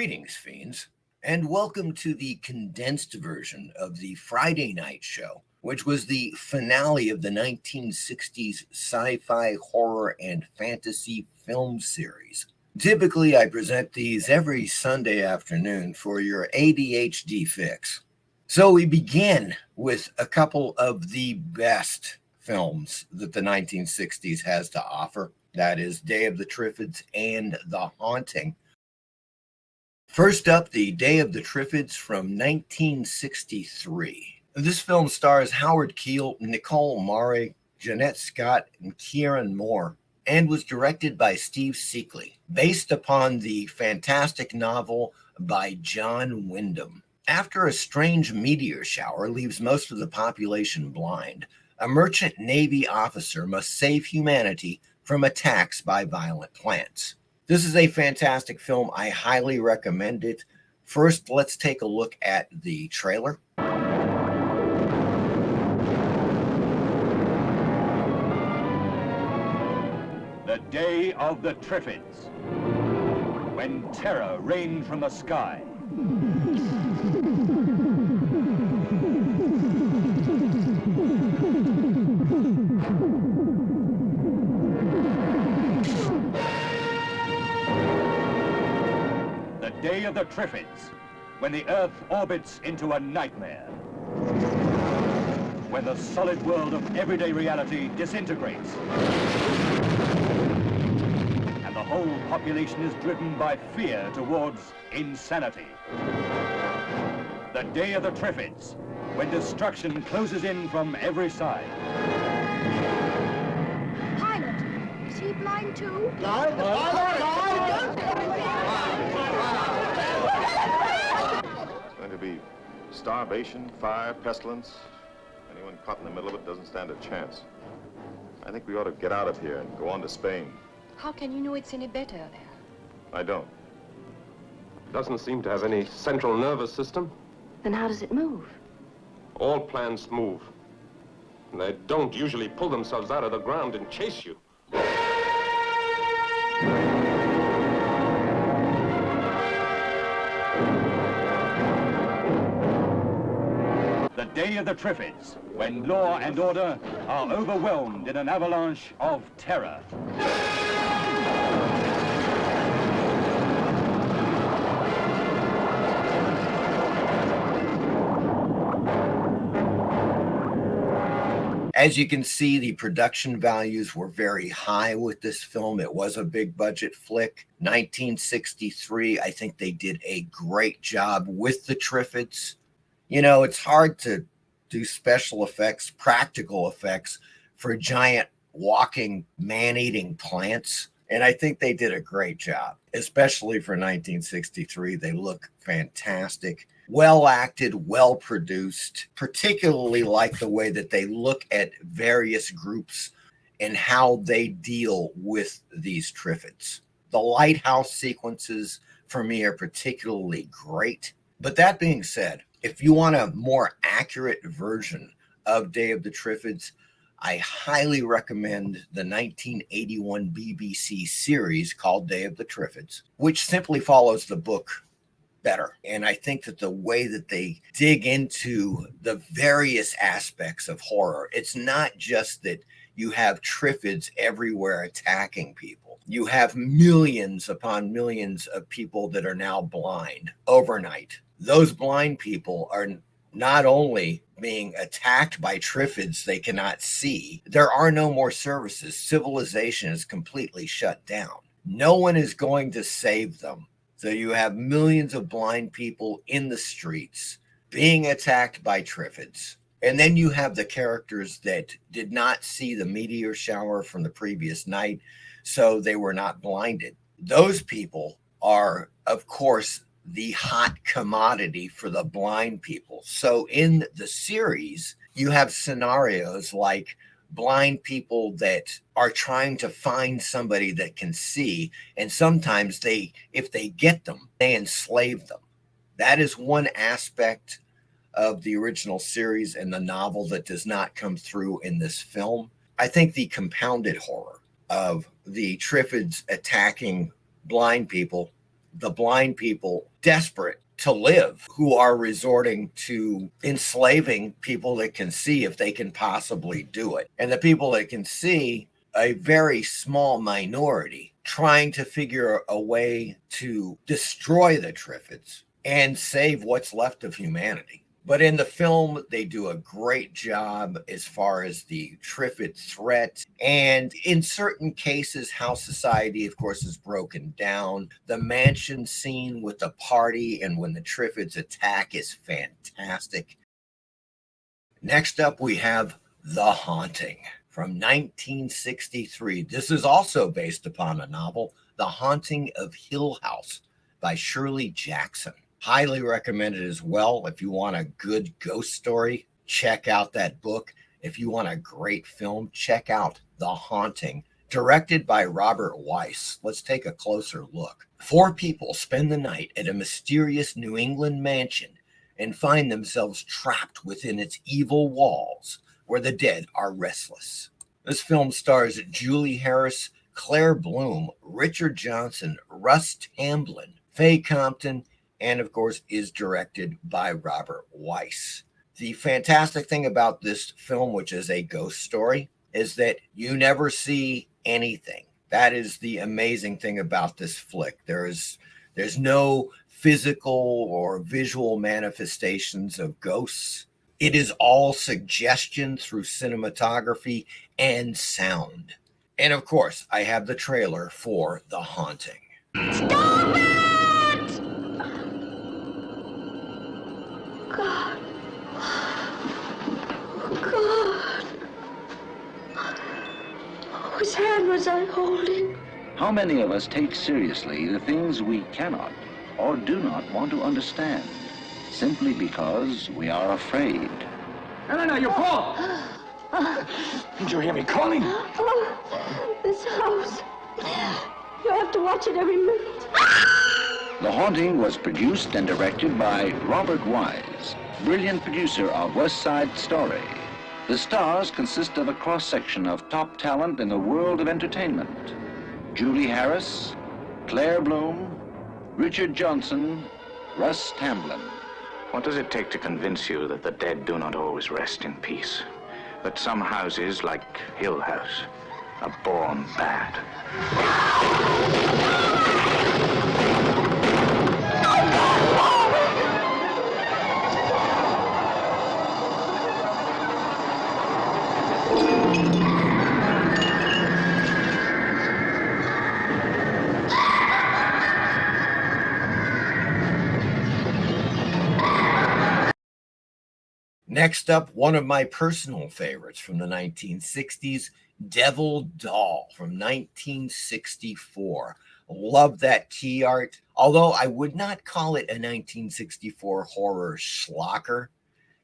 Greetings, fiends, and welcome to the condensed version of the Friday night show, which was the finale of the 1960s sci-fi, horror, and fantasy film series. Typically, I present these every Sunday afternoon for your ADHD fix. So we begin with a couple of the best films that the 1960s has to offer. That is Day of the Triffids and The Haunting. First up, The Day of the Triffids from 1963. This film stars Howard Keel, Nicole Murray, Jeanette Scott, and Kieran Moore, and was directed by Steve Seekley, based upon the fantastic novel by John Wyndham. After a strange meteor shower leaves most of the population blind, a merchant Navy officer must save humanity from attacks by violent plants. This is a fantastic film. I highly recommend it. First, let's take a look at the trailer. The Day of the Triffids, when terror rained from the sky. The Day of the Triffids, when the Earth orbits into a nightmare. When the solid world of everyday reality disintegrates. And the whole population is driven by fear towards insanity. The Day of the Triffids, when destruction closes in from every side. Pilot, is he blind too? Going to be starvation, fire, pestilence. Anyone caught in the middle of it doesn't stand a chance. I think we ought to get out of here and go on to Spain. How can you know it's any better there? I don't. Doesn't seem to have any central nervous system. Then how does it move? All plants move. And they don't usually pull themselves out of the ground and chase you. The Day of the Triffids, when law and order are overwhelmed in an avalanche of terror. As you can see, the production values were very high with this film. It was a big budget flick. 1963, I think they did a great job with the Triffids. You know, it's hard to do special effects, practical effects for giant walking, man-eating plants. And I think they did a great job, especially for 1963. They look fantastic. Well acted, well produced, particularly like the way that they look at various groups and how they deal with these Triffids. The lighthouse sequences for me are particularly great. But that being said, if you want a more accurate version of Day of the Triffids, I highly recommend the 1981 BBC series called Day of the Triffids, which simply follows the book better. And I think that the way that they dig into the various aspects of horror, it's not just that you have Triffids everywhere attacking people. You have millions upon millions of people that are now blind overnight. Those blind people are not only being attacked by Triffids they cannot see, there are no more services. Civilization is completely shut down. No one is going to save them. So you have millions of blind people in the streets being attacked by Triffids. And then you have the characters that did not see the meteor shower from the previous night, so they were not blinded. Those people are, of course, the hot commodity for the blind people. So in the series, you have scenarios like blind people that are trying to find somebody that can see, and sometimes if they get them, they enslave them. That is one aspect of the original series and the novel that does not come through in this film. I think the compounded horror of the Triffids attacking blind people the blind people desperate to live who are resorting to enslaving people that can see if they can possibly do it. And the people that can see, a very small minority, trying to figure a way to destroy the Triffids and save what's left of humanity. But in the film, they do a great job as far as the Triffid threat. And in certain cases, how society, of course, is broken down. The mansion scene with the party and when the Triffids attack is fantastic. Next up, we have The Haunting from 1963. This is also based upon a novel, The Haunting of Hill House by Shirley Jackson. Highly recommended as well. If you want a good ghost story, check out that book. If you want a great film, check out The Haunting, directed by Robert Weiss. Let's take a closer look. 4 people spend the night at a mysterious New England mansion and find themselves trapped within its evil walls where the dead are restless. This film stars Julie Harris, Claire Bloom, Richard Johnson, Russ Tamblyn, Faye Compton, and of course is directed by Robert Weiss. The fantastic thing about this film, which is a ghost story, is that you never see anything. That is the amazing thing about this flick. There's no physical or visual manifestations of ghosts. It is all suggestion through cinematography and sound. And of course, I have the trailer for The Haunting. Stop it! God. God. Whose hand was I holding? How many of us take seriously the things we cannot or do not want to understand, simply because we are afraid? No, your paw! Did you hear me calling? Oh, this house. You have to watch it every minute. The Haunting was produced and directed by Robert Wise, brilliant producer of West Side Story. The stars consist of a cross-section of top talent in the world of entertainment. Julie Harris, Claire Bloom, Richard Johnson, Russ Tamblyn. What does it take to convince you that the dead do not always rest in peace? That some houses, like Hill House, are born bad? Next up, one of my personal favorites from the 1960s, Devil Doll from 1964. Love that key art, although I would not call it a 1964 horror schlocker.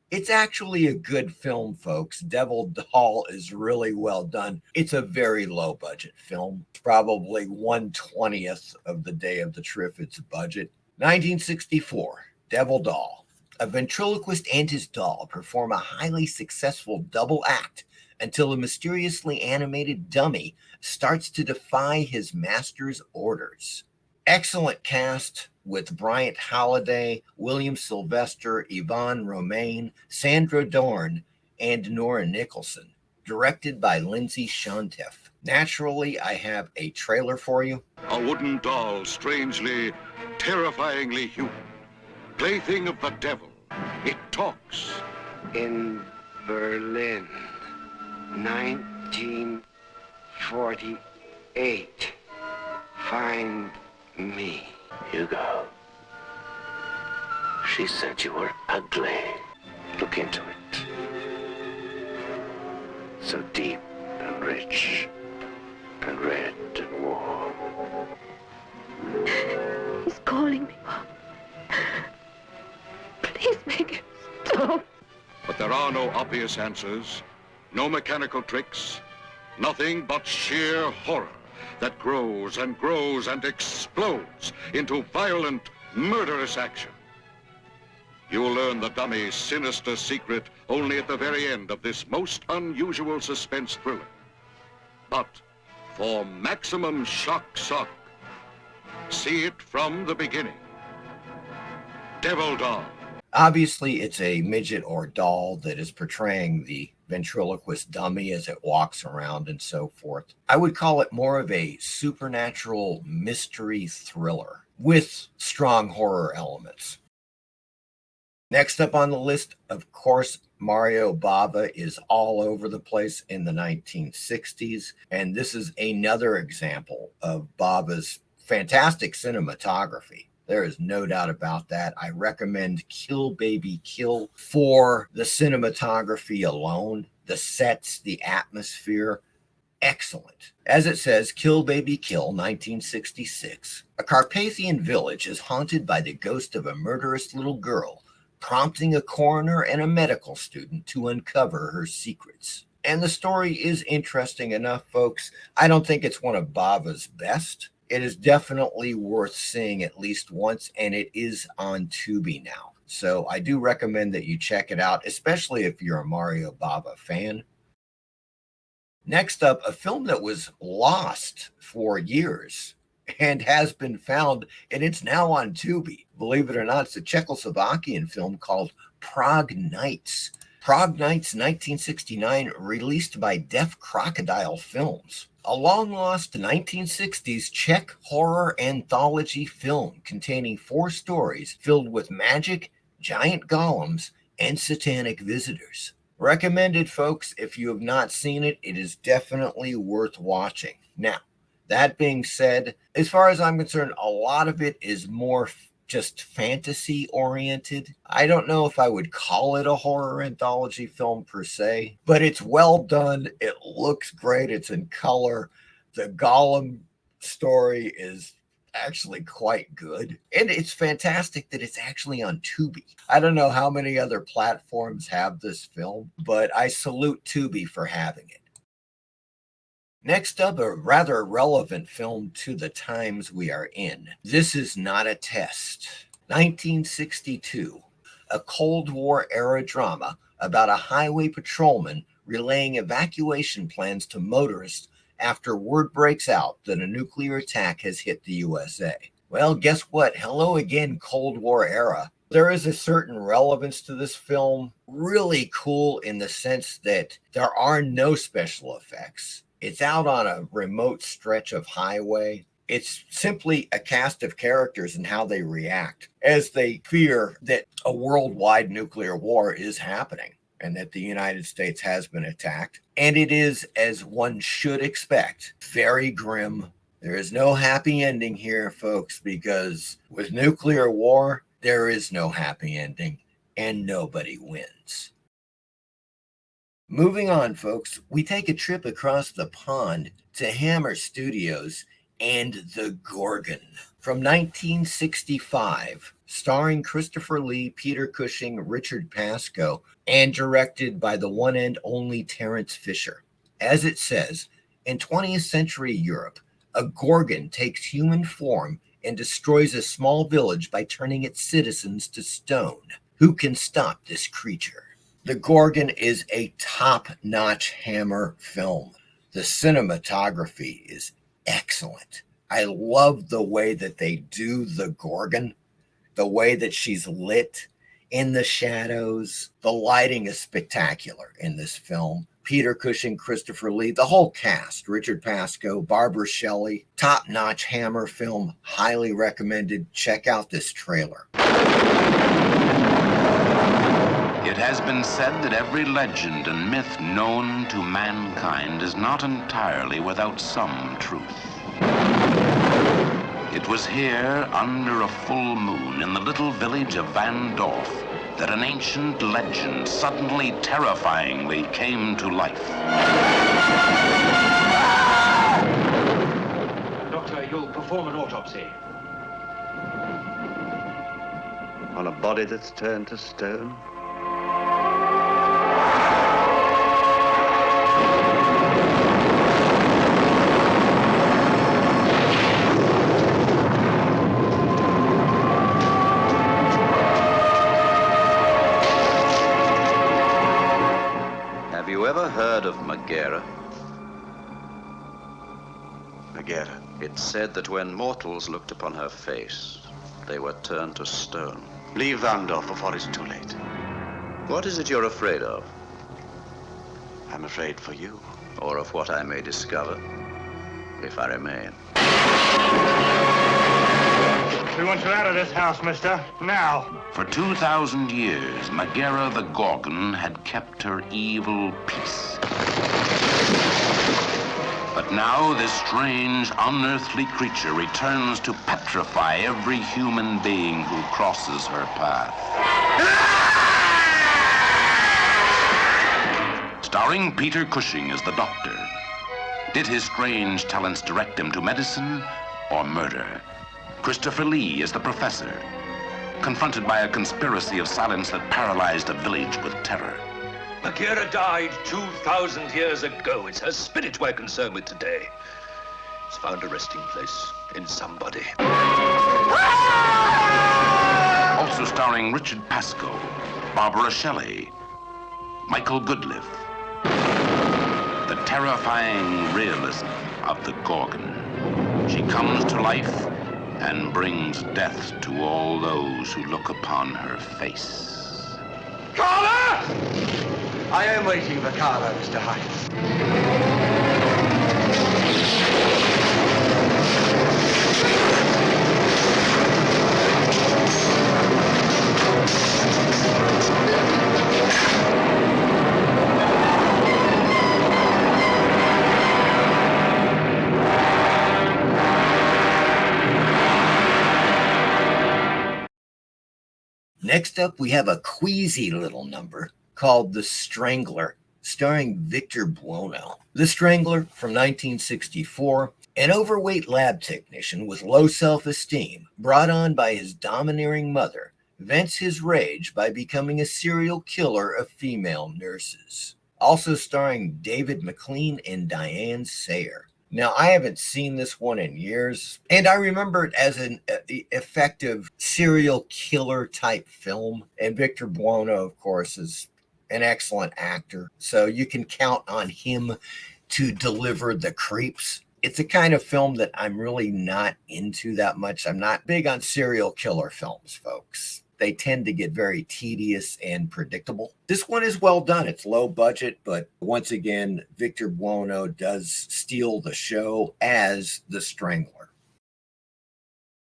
It's actually a good film, folks. Devil Doll is really well done. It's a very low budget film, probably 1/20th of the Day of the Triffids budget. 1964, Devil Doll. A ventriloquist and his doll perform a highly successful double act until a mysteriously animated dummy starts to defy his master's orders. Excellent cast with Bryant Holiday, William Sylvester, Yvonne Romaine, Sandra Dorn, and Nora Nicholson. Directed by Lindsay Shontiff. Naturally, I have a trailer for you. A wooden doll, strangely, terrifyingly human. Plaything of the devil. It talks. In Berlin, 1948. Find me. Hugo, she said you were ugly. Look into it. So deep and rich and red and warm. He's calling me, Mom. Please make him stop. But there are no obvious answers, no mechanical tricks, nothing but sheer horror that grows and grows and explodes into violent, murderous action. You'll learn the dummy's sinister secret only at the very end of this most unusual suspense thriller. But for maximum shock, See it from the beginning. Devil Dog. Obviously, it's a midget or doll that is portraying the ventriloquist dummy as it walks around and so forth. I would call it more of a supernatural mystery thriller with strong horror elements. Next up on the list, of course, Mario Bava is all over the place in the 1960s, and this is another example of Bava's fantastic cinematography. There is no doubt about that. I recommend Kill Baby Kill for the cinematography alone, the sets, the atmosphere. Excellent. As it says, Kill Baby Kill, 1966. A Carpathian village is haunted by the ghost of a murderous little girl, prompting a coroner and a medical student to uncover her secrets. And the story is interesting enough, folks. I don't think it's one of Bava's best. It is definitely worth seeing at least once, and it is on Tubi now. So I do recommend that you check it out, especially if you're a Mario Bava fan. Next up, a film that was lost for years and has been found, and it's now on Tubi. Believe it or not, it's a Czechoslovakian film called Prague Nights. Prague Nights, 1969, released by Deaf Crocodile Films. A long-lost 1960s Czech horror anthology film containing 4 stories filled with magic, giant golems, and satanic visitors. Recommended, folks. If you have not seen it, it is definitely worth watching. Now, that being said, as far as I'm concerned, a lot of it is more just fantasy oriented. I don't know if I would call it a horror anthology film per se, but it's well done. It looks great. It's in color. The Golem story is actually quite good. And it's fantastic that it's actually on Tubi. I don't know how many other platforms have this film, but I salute Tubi for having it. Next up, a rather relevant film to the times we are in. This Is Not a Test. 1962, a Cold War era drama about a highway patrolman relaying evacuation plans to motorists after word breaks out that a nuclear attack has hit the USA. Well, guess what? Hello again, Cold War era. There is a certain relevance to this film. Really cool in the sense that there are no special effects. It's out on a remote stretch of highway. It's simply a cast of characters and how they react as they fear that a worldwide nuclear war is happening and that the United States has been attacked. And it is, as one should expect, very grim. There is no happy ending here, folks, because with nuclear war, there is no happy ending and nobody wins. Moving on, folks, we take a trip across the pond to Hammer Studios and The Gorgon from 1965, starring Christopher Lee, Peter Cushing, Richard Pascoe, and directed by the one and only Terence Fisher. As it says, in 20th century Europe, a Gorgon takes human form and destroys a small village by turning its citizens to stone. Who can stop this creature? The Gorgon is a top-notch Hammer film. The cinematography is excellent. I love the way that they do the Gorgon, the way that she's lit in the shadows. The lighting is spectacular in this film. Peter Cushing, Christopher Lee, the whole cast, Richard Pascoe, Barbara Shelley, top-notch Hammer film, highly recommended. Check out this trailer. It has been said that every legend and myth known to mankind is not entirely without some truth. It was here, under a full moon, in the little village of Van Dorf, that an ancient legend suddenly terrifyingly came to life. Doctor, you'll perform an autopsy. On a body that's turned to stone? Have you ever heard of Megara? Megara. It's said that when mortals looked upon her face, they were turned to stone. Leave Vandorf before it's too late. What is it you're afraid of? I'm afraid for you. Or of what I may discover, if I remain. We want you out of this house, mister. Now. For 2,000 years, Megara the Gorgon had kept her evil peace. But now this strange, unearthly creature returns to petrify every human being who crosses her path. Starring Peter Cushing as the doctor. Did his strange talents direct him to medicine or murder? Christopher Lee as the professor, confronted by a conspiracy of silence that paralyzed a village with terror. Megara died 2,000 years ago. It's her spirit we're concerned with today. It's found a resting place in somebody. Also starring Richard Pascoe, Barbara Shelley, Michael Goodliff. The terrifying realism of the Gorgon. She comes to life and brings death to all those who look upon her face. Carla! I am waiting for Carla, Mr. Hines. Next up, we have a queasy little number called The Strangler, starring Victor Buono. The Strangler, from 1964, an overweight lab technician with low self-esteem, brought on by his domineering mother, vents his rage by becoming a serial killer of female nurses. Also starring David McLean and Diane Sayer. Now, I haven't seen this one in years, and I remember it as an effective serial killer type film. And Victor Buono, of course, is an excellent actor, so you can count on him to deliver the creeps. It's a kind of film that I'm really not into that much. I'm not big on serial killer films, folks. They tend to get very tedious and predictable. This one is well done. It's low budget, but once again, Victor Buono does steal the show as the Strangler.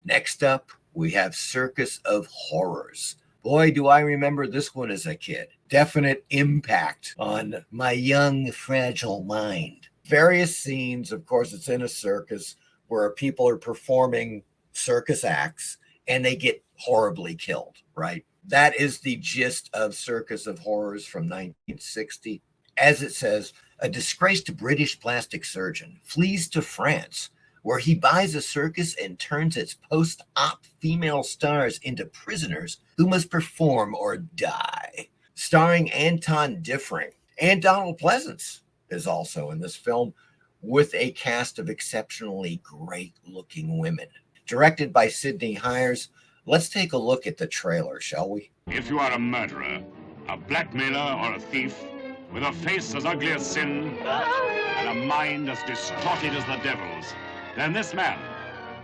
Next up, we have Circus of Horrors. Boy, do I remember this one as a kid. Definite impact on my young, fragile mind. Various scenes, of course, it's in a circus where people are performing circus acts and they get horribly killed, right? That is the gist of Circus of Horrors from 1960. As it says, a disgraced British plastic surgeon flees to France, where he buys a circus and turns its post-op female stars into prisoners who must perform or die. Starring Anton Diffring, and Donald Pleasance is also in this film, with a cast of exceptionally great-looking women. Directed by Sidney Hires. Let's take a look at the trailer, shall we? If you are a murderer, a blackmailer, or a thief, with a face as ugly as sin, and a mind as distorted as the devil's, then this man,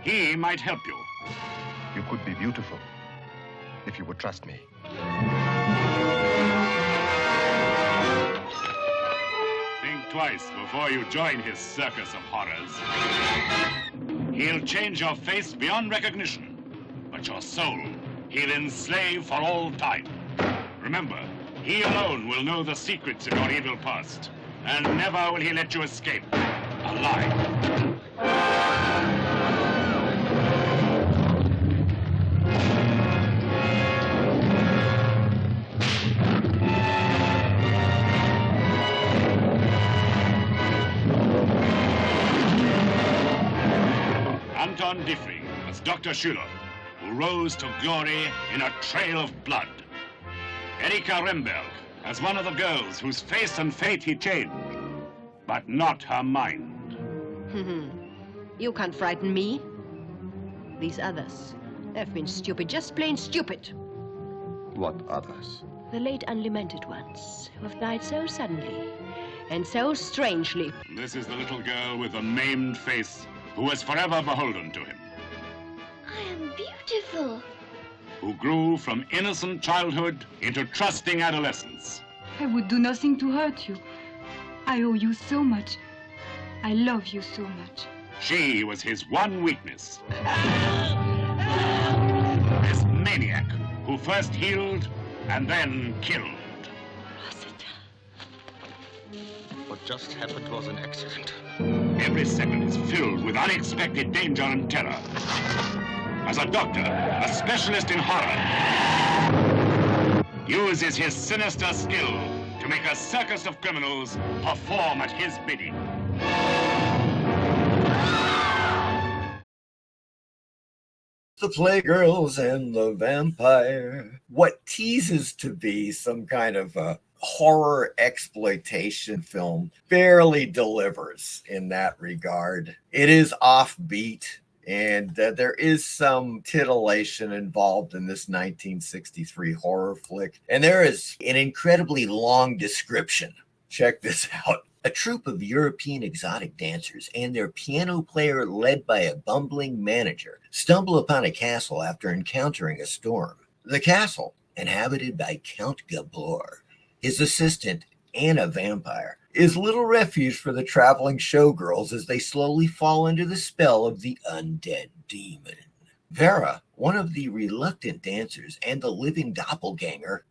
he might help you. You could be beautiful, if you would trust me. Think twice before you join his Circus of Horrors. He'll change your face beyond recognition. But your soul, he'll enslave for all time. Remember, he alone will know the secrets of your evil past, and never will he let you escape alive. Anton Diffring as Dr. Schüler, who rose to glory in a trail of blood. Erika Remberg as one of the girls whose face and fate he changed, but not her mind. You can't frighten me. These others, they've been stupid, just plain stupid. What others? The late unlamented ones, who have died so suddenly and so strangely. This is the little girl with the maimed face who was forever beholden to him, I am beautiful. who grew from innocent childhood into trusting adolescence. I would do nothing to hurt you. I owe you so much. I love you so much. She was his one weakness. This maniac who first healed and then killed. What just happened was an accident. Every second is filled with unexpected danger and terror. As a doctor, a specialist in horror, uses his sinister skill to make a circus of criminals perform at his bidding. The Playgirls and the Vampire. What teases to be some kind of a horror exploitation film barely delivers in that regard. It is offbeat, and there is some titillation involved in this 1963 horror flick. And there is an incredibly long description. Check this out. A troupe of European exotic dancers and their piano player, led by a bumbling manager, stumble upon a castle after encountering a storm. The castle, inhabited by Count Gabor, his assistant, and a vampire, is little refuge for the traveling showgirls as they slowly fall under the spell of the undead demon. Vera, one of the reluctant dancers and the living doppelganger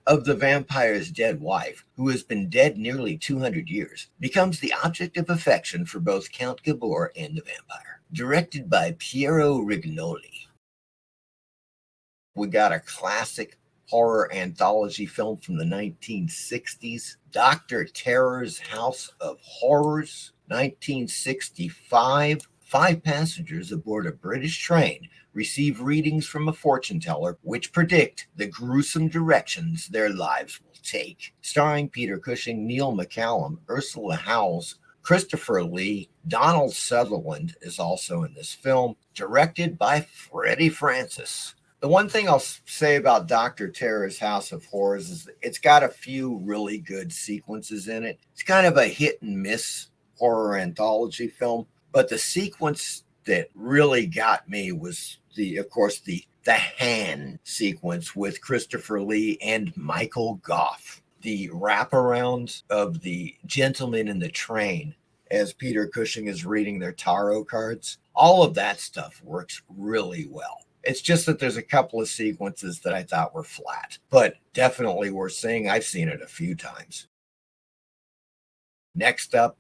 of the vampire's dead wife, who has been dead nearly 200 years, becomes the object of affection for both Count Gabor and the vampire. Directed by Piero Rignoli. We got a classic horror anthology film from the 1960s, Dr. Terror's House of Horrors, 1965. 5 passengers aboard a British train receive readings from a fortune teller which predict the gruesome directions their lives will take. Starring Peter Cushing, Neil McCallum, Ursula Howes, Christopher Lee. Donald Sutherland is also in this film, directed by Freddie Francis. The one thing I'll say about Dr. Terror's House of Horrors is that it's got a few really good sequences in it. It's kind of a hit and miss horror anthology film, but the sequence that really got me was the hand sequence with Christopher Lee and Michael Goff. The wraparound of the gentleman in the train as Peter Cushing is reading their tarot cards. All of that stuff works really well. It's just that there's a couple of sequences that I thought were flat, but definitely worth seeing. I've seen it a few times. Next up,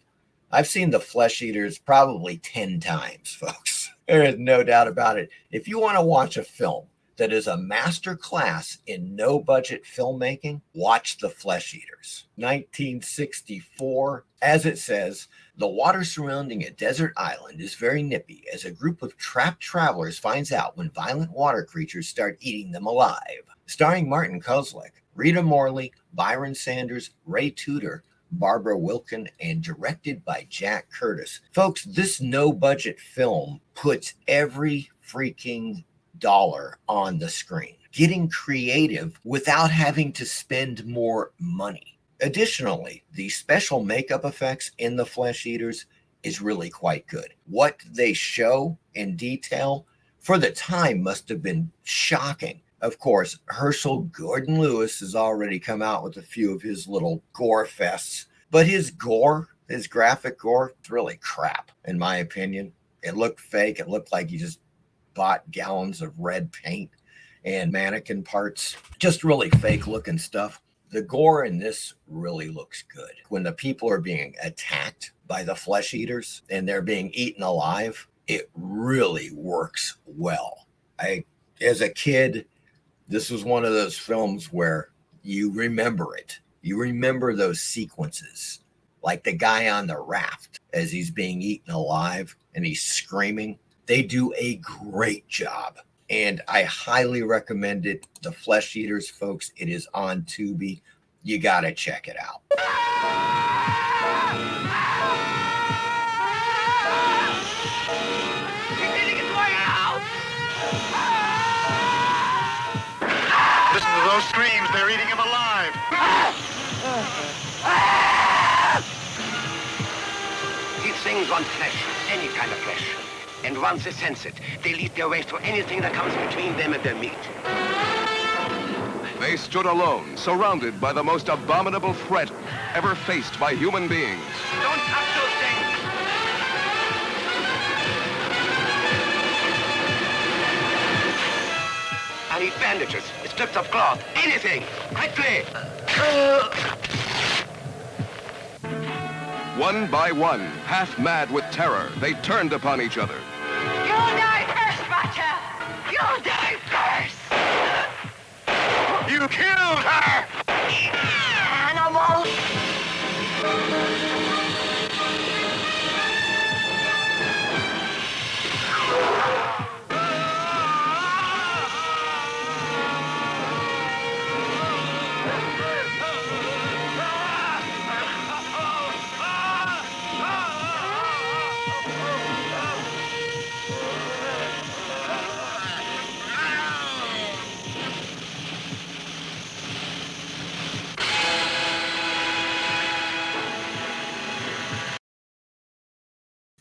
I've seen The Flesh Eaters probably 10 times, folks. There is no doubt about it. If you want to watch a film that is a master class in no-budget filmmaking, watch The Flesh Eaters. 1964, as it says, the water surrounding a desert island is very nippy as a group of trapped travelers finds out when violent water creatures start eating them alive. Starring Martin Kozlik, Rita Morley, Byron Sanders, Ray Tudor, Barbara Wilkin, and directed by Jack Curtis. Folks, this no-budget film puts every freaking dollar on the screen, getting creative without having to spend more money. Additionally, the special makeup effects in The Flesh Eaters is really quite good. What they show in detail for the time must have been shocking. Of course, Herschel Gordon Lewis has already come out with a few of his little gore fests, but his gore, his graphic gore, is really crap, in my opinion. It looked fake. It looked like he just bought gallons of red paint and mannequin parts. Just really fake looking stuff. The gore in this really looks good. When the people are being attacked by the flesh eaters and they're being eaten alive, it really works well. As a kid, this was one of those films where you remember it. You remember those sequences, like the guy on the raft as he's being eaten alive and he's screaming. They do a great job, and I highly recommend it. The Flesh Eaters, folks, it is on Tubi. You got to check it out. Listen to those screams. They're eating him alive. Keep singing things want flesh, any kind of flesh. And once they sense it, they'll eat their way through anything that comes between them and their meat. They stood alone, surrounded by the most abominable threat ever faced by human beings. Don't touch those things! I need bandages, strips of cloth, anything, quickly! One by one, half mad with terror, they turned upon each other. You'll die first, Butcher! You'll die first! You killed her! Animal!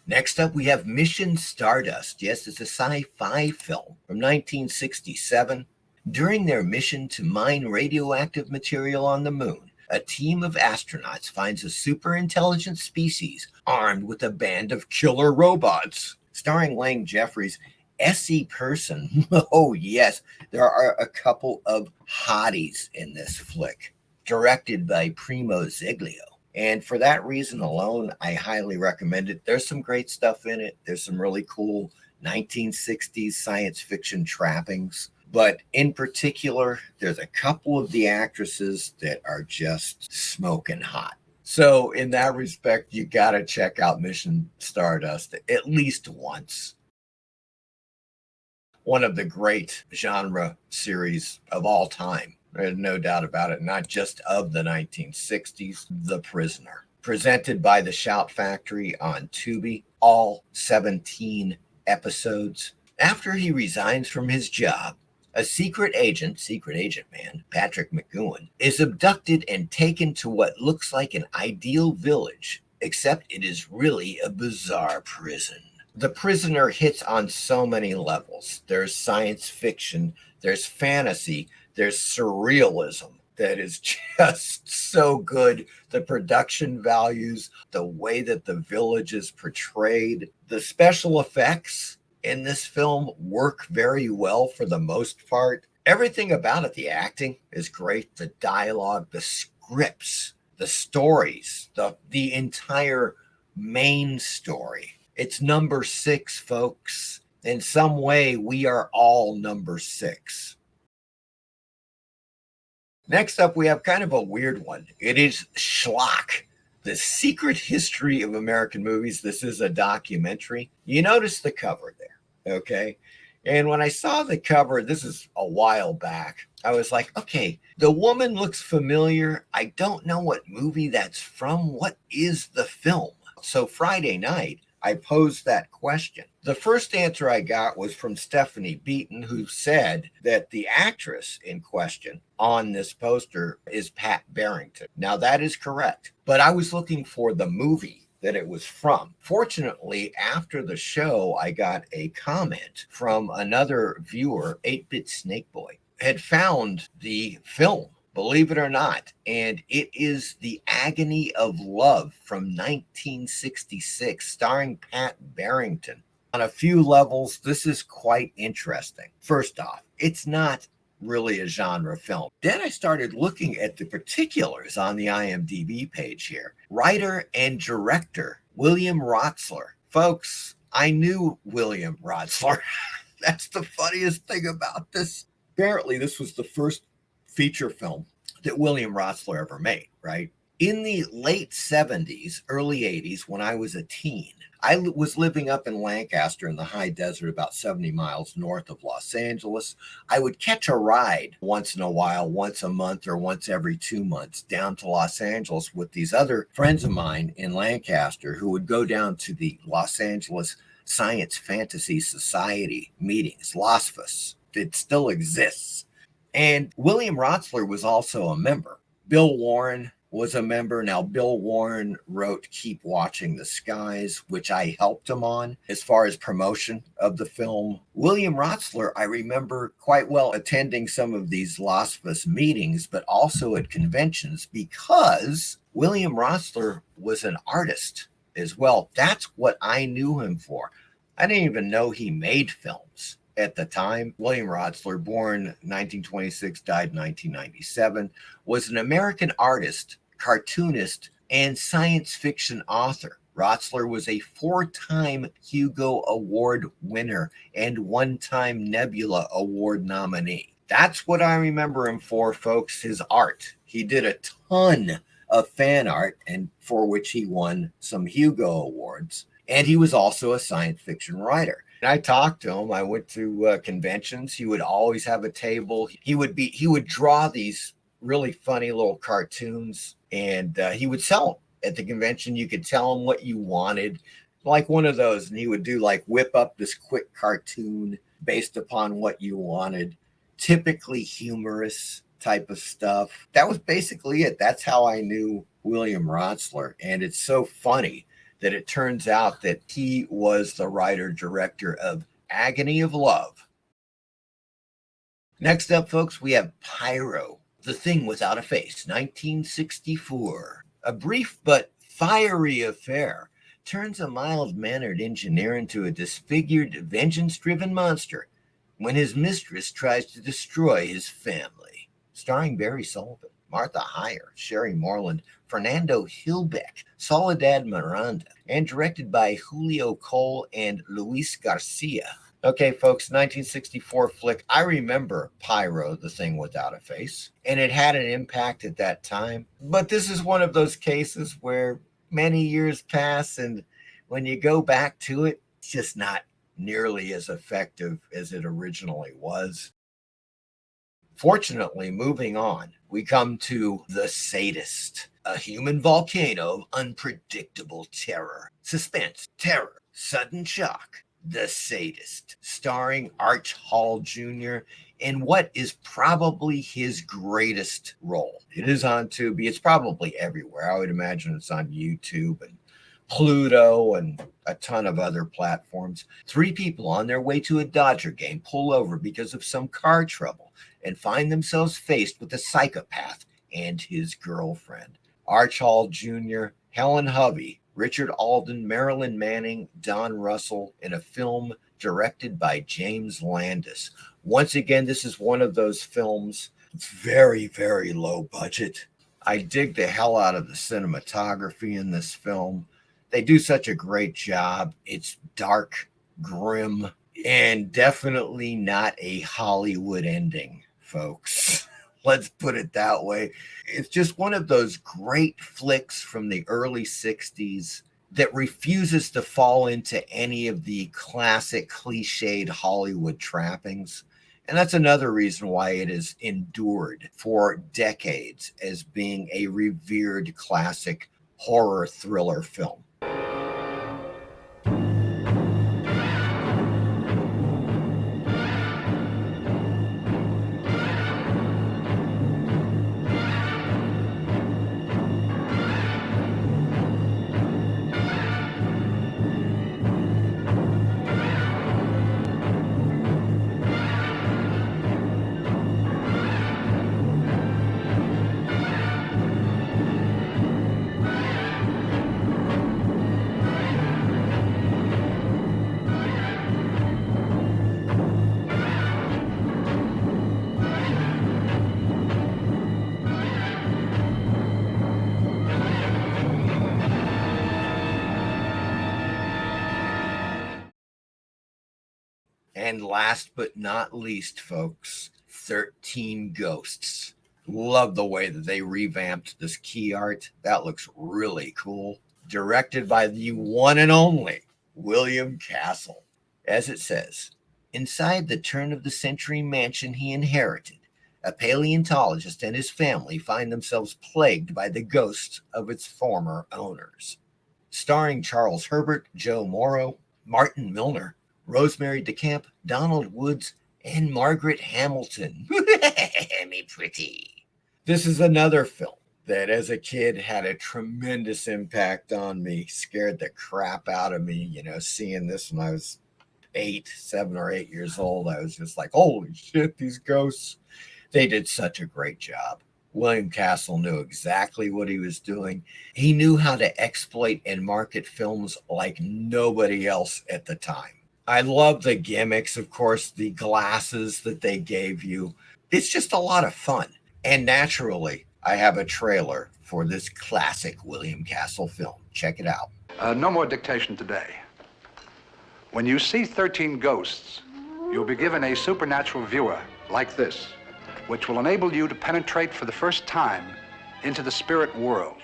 Next up, we have Mission Stardust. Yes, it's a sci-fi film from 1967. During their mission to mine radioactive material on the moon, a team of astronauts finds a super intelligent species armed with a band of killer robots. Starring Lang Jeffries, S.E. Person. Oh, yes, there are a couple of hotties in this flick. Directed by Primo Zeglio. And for that reason alone, I highly recommend it. There's some great stuff in it. There's some really cool 1960s science fiction trappings. But in particular, there's a couple of the actresses that are just smoking hot. So in that respect, you got to check out Mission Stardust at least once. One of the great genre series of all time. There's no doubt about it, not just of the 1960s, The Prisoner. Presented by the Shout Factory on Tubi, all 17 episodes. After he resigns from his job, a secret agent man, Patrick McGowan, is abducted and taken to what looks like an ideal village, except it is really a bizarre prison. The Prisoner hits on so many levels. There's science fiction, there's fantasy, there's surrealism that is just so good. The production values, the way that the village is portrayed, the special effects in this film work very well for the most part. Everything about it, the acting is great, the dialogue, the scripts, the stories, the entire main story. It's number 6, folks. In some way, we are all number 6. Next up, we have kind of a weird one. It is Schlock, The Secret History of American Movies. This is a documentary. You notice the cover there, okay? And when I saw the cover, this is a while back, I was like, okay, the woman looks familiar. I don't know what movie that's from. What is the film? So Friday night, I posed that question. The first answer I got was from Stephanie Beaton, who said that the actress in question on this poster is Pat Barrington. Now, that is correct, but I was looking for the movie that it was from. Fortunately, after the show, I got a comment from another viewer, 8-Bit Snake Boy, had found the film. Believe it or not, and it is The Agony of Love from 1966, starring Pat Barrington. On a few levels, this is quite interesting. First off, it's not really a genre film. Then I started looking at the particulars on the IMDb page here. Writer and director, William Rotsler. Folks, I knew William Rotsler. That's the funniest thing about this. Apparently, this was the first feature film that William Rotsler ever made, right? In the late 70s, early 80s, when I was a teen, I was living up in Lancaster in the high desert, about 70 miles north of Los Angeles. I would catch a ride once in a while, once a month or once every 2 months down to Los Angeles with these other friends of mine in Lancaster who would go down to the Los Angeles Science Fantasy Society meetings, LOSFAS. It still exists. And William Rotsler was also a member. Bill Warren, was a member. Now, Bill Warren wrote Keep Watching the Skies, which I helped him on as far as promotion of the film. William Rotsler, I remember quite well attending some of these Las Vegas meetings, but also at conventions, because William Rotsler was an artist as well. That's what I knew him for. I didn't even know he made films at the time. William Rotsler, born 1926, died 1997, was an American artist, cartoonist, and science fiction author. Rotsler was a 4-time Hugo Award winner and 1-time Nebula Award nominee. That's what I remember him for, folks, his art. He did a ton of fan art, and for which he won some Hugo Awards. And he was also a science fiction writer. And I talked to him. I went to conventions. He would always have a table. He would draw these really funny little cartoons, and he would sell them at the convention. You could tell him what you wanted, like one of those, and he would do like whip up this quick cartoon based upon what you wanted. Typically humorous type of stuff. That was basically it. That's how I knew William Rotsler. And it's so funny that it turns out that he was the writer-director of Agony of Love. Next up, folks, we have Pyro, The Thing Without a Face, 1964. A brief but fiery affair turns a mild-mannered engineer into a disfigured, vengeance-driven monster when his mistress tries to destroy his family. Starring Barry Sullivan, Martha Heyer, Sherry Moreland, Fernando Hilbeck, Soledad Miranda, and directed by Julio Cole and Luis Garcia. Okay, folks, 1964 flick. I remember Pyro, The Thing Without a Face, and it had an impact at that time. But this is one of those cases where many years pass, and when you go back to it, it's just not nearly as effective as it originally was. Fortunately, moving on, we come to The Sadist, a human volcano of unpredictable terror, suspense, terror, sudden shock. The Sadist, starring Arch Hall Jr. in what is probably his greatest role. It is on Tubi. It's probably everywhere. I would imagine it's on YouTube and Pluto and a ton of other platforms. 3 people on their way to a Dodger game pull over because of some car trouble and find themselves faced with a psychopath and his girlfriend. Arch Hall Jr., Helen Hovey, Richard Alden, Marilyn Manning, Don Russell, in a film directed by James Landis. Once again, this is one of those films. It's very, very low budget. I dig the hell out of the cinematography in this film. They do such a great job. It's dark, grim, and definitely not a Hollywood ending, folks. Let's put it that way. It's just one of those great flicks from the early 60s that refuses to fall into any of the classic cliched Hollywood trappings. And that's another reason why it has endured for decades as being a revered classic horror thriller film. And last but not least, folks, 13 Ghosts. Love the way that they revamped this key art. That looks really cool. Directed by the one and only William Castle. As it says, inside the turn-of-the-century mansion he inherited, a paleontologist and his family find themselves plagued by the ghosts of its former owners. Starring Charles Herbert, Joe Morrow, Martin Milner, Rosemary DeCamp, Donald Woods, and Margaret Hamilton. Me pretty. This is another film that as a kid had a tremendous impact on me, scared the crap out of me, you know, seeing this when I was 7 or 8 years old. I was just like, holy shit, these ghosts. They did such a great job. William Castle knew exactly what he was doing. He knew how to exploit and market films like nobody else at the time. I love the gimmicks, of course, the glasses that they gave you. It's just a lot of fun. And naturally, I have a trailer for this classic William Castle film. Check it out. No more dictation today. When you see 13 ghosts, you'll be given a supernatural viewer like this, which will enable you to penetrate for the first time into the spirit world.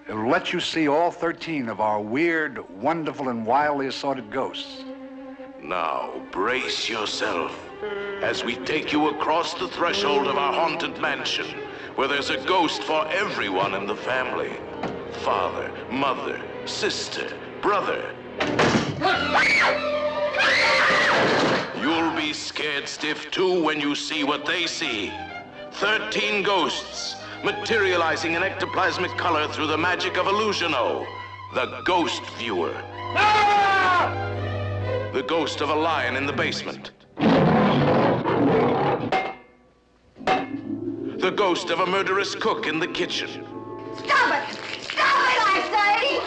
It will let you see all 13 of our weird, wonderful, and wildly assorted ghosts. Now, brace yourself as we take you across the threshold of our haunted mansion, where there's a ghost for everyone in the family. Father, mother, sister, brother. You'll be scared stiff too when you see what they see. 13 ghosts materializing in ectoplasmic color through the magic of Illusiono, the ghost viewer. The ghost of a lion in the basement. The ghost of a murderous cook in the kitchen. Stop it! Stop it, I say!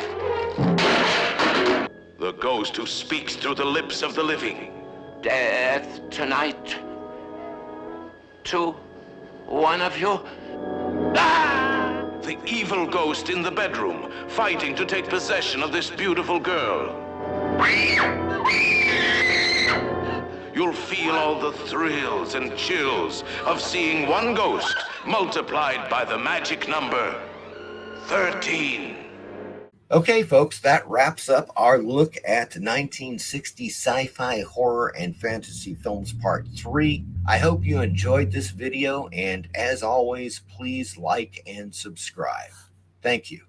The ghost who speaks through the lips of the living. Death tonight. To one of you. The evil ghost in the bedroom, fighting to take possession of this beautiful girl. You'll feel all the thrills and chills of seeing one ghost multiplied by the magic number 13. Okay, folks, that wraps up our look at 1960 sci-fi horror and fantasy films part 3. I hope you enjoyed this video, and as always, please like and subscribe. Thank you.